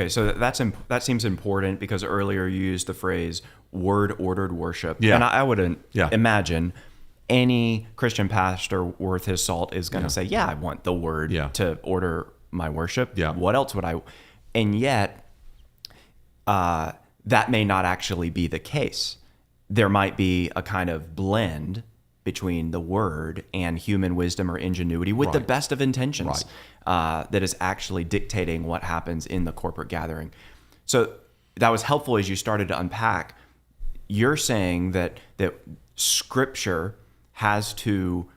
Okay, so that seems important because earlier you used the phrase word-ordered worship. Yeah. And I wouldn't imagine any Christian pastor worth his salt is going to say, I want the word to order my worship. Yeah. What else would I? And yet, that may not actually be the case. There might be a kind of blend between the word and human wisdom or ingenuity with the best of intentions that is actually dictating what happens in the corporate gathering. So that was helpful as you started to unpack. You're saying that Scripture has to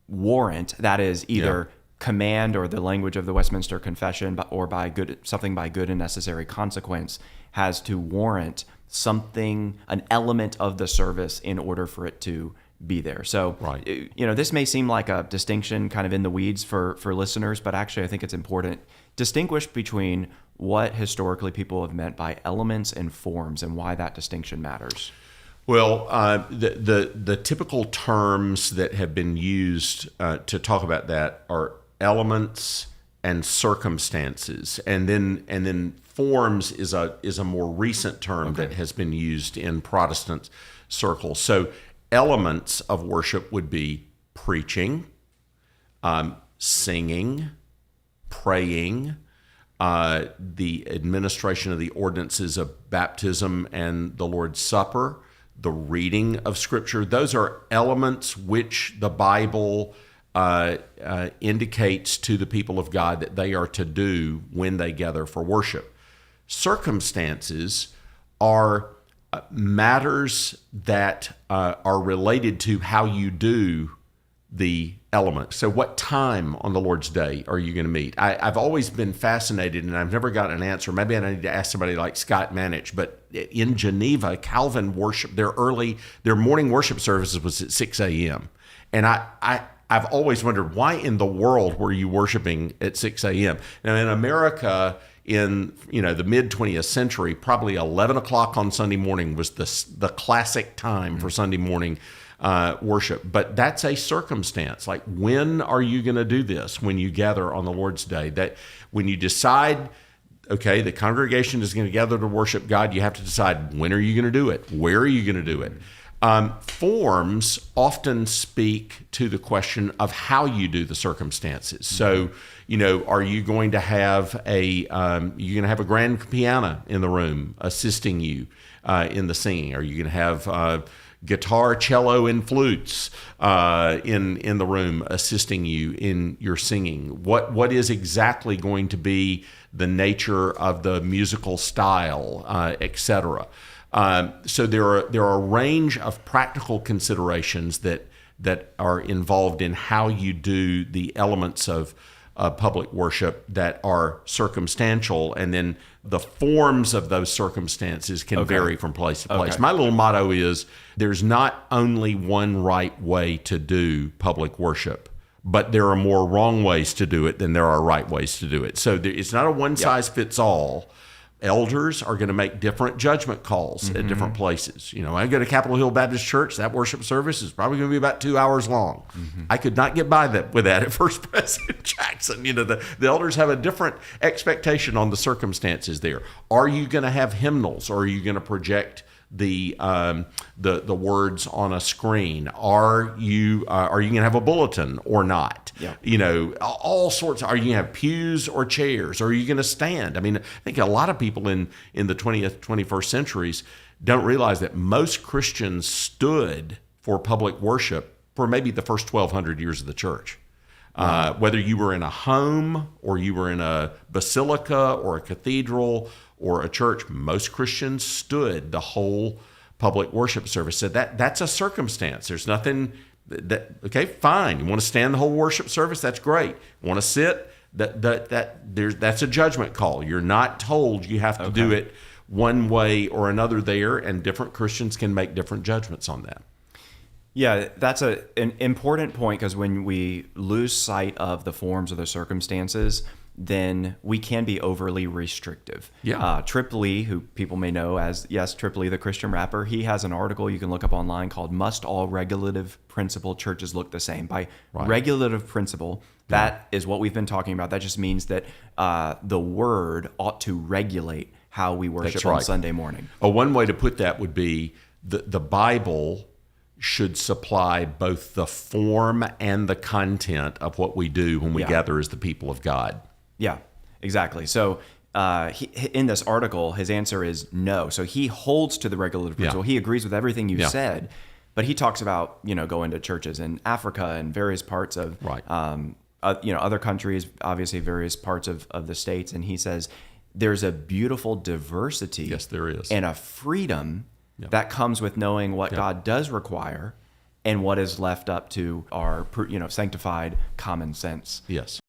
warrant, that is either command or the language of the Westminster Confession, or by good and necessary consequence, has to warrant something, an element of the service in order for it to be there. So, this may seem like a distinction kind of in the weeds for listeners, but actually I think it's important. Distinguish between what historically people have meant by elements and forms and why that distinction matters. Well, the typical terms that have been used to talk about that are elements and circumstances, and then forms is a more recent term that has been used in Protestant circles. So elements of worship would be preaching, singing, praying, the administration of the ordinances of baptism and the Lord's Supper, the reading of Scripture. Those are elements which the Bible indicates to the people of God that they are to do when they gather for worship. Circumstances are matters that are related to how you do the element. So what time on the Lord's Day are you going to meet? I've always been fascinated, and I've never gotten an answer. Maybe I need to ask somebody like Scott Manich, but in Geneva, Calvin worship, their morning worship services was at 6 a.m. And I've always wondered, why in the world were you worshiping at 6 a.m.? Now in America, in the mid 20th century, probably 11 o'clock on Sunday morning was the classic time for Sunday morning worship. But that's a circumstance. Like, when are you going to do this? When you gather on the Lord's Day, that when you decide, okay, the congregation is going to gather to worship God, you have to decide, when are you going to do it? Where are you going to do it? Forms often speak to the question of how you do the circumstances. So, are you going to have a grand piano in the room assisting you in the singing? Are you going to have guitar, cello, and flutes in the room assisting you in your singing? What is exactly going to be the nature of the musical style, etc.? So there are a range of practical considerations that are involved in how you do the elements of public worship that are circumstantial, and then the forms of those circumstances can vary from place to place. My little motto is, there's not only one right way to do public worship, but there are more wrong ways to do it than there are right ways to do it. So it's not a one-size-fits-all. Elders are going to make different judgment calls at different places. I go to Capitol Hill Baptist Church. That worship service is probably going to be about 2 hours long. I could not get by with that at First President Jackson. The elders have a different expectation on the circumstances there. Are you going to have hymnals, or are you going to project the words on a screen? Are you going to have a bulletin or not? All sorts. Are you going to have pews or chairs? Or are you going to stand? I think a lot of people in the 20th, 21st centuries don't realize that most Christians stood for public worship for maybe the first 1,200 years of the church. Whether you were in a home, or you were in a basilica or a cathedral or a church, most Christians stood the whole public worship service. So that's a circumstance. There's nothing okay, fine. You want to stand the whole worship service? That's great. Want to sit? That's a judgment call. You're not told you have to do it one way or another there, and different Christians can make different judgments on that. Yeah, that's an important point, because when we lose sight of the forms or the circumstances, then we can be overly restrictive. Trip Lee, who people may know as, Trip Lee, the Christian rapper, he has an article you can look up online called "Must All Regulative Principle Churches Look the Same?" By regulative principle, That is what we've been talking about. That just means that the Word ought to regulate how we worship on Sunday morning. One way to put that would be the Bible should supply both the form and the content of what we do when we gather as the people of God. Yeah, exactly. So in this article, his answer is no. So he holds to the regulative principle. He agrees with everything you said, but he talks about going to churches in Africa and various parts of other countries, obviously various parts of the states, and he says there's a beautiful diversity. Yes, there is, and a freedom that comes with knowing what God does require and what is left up to our sanctified common sense. Yes.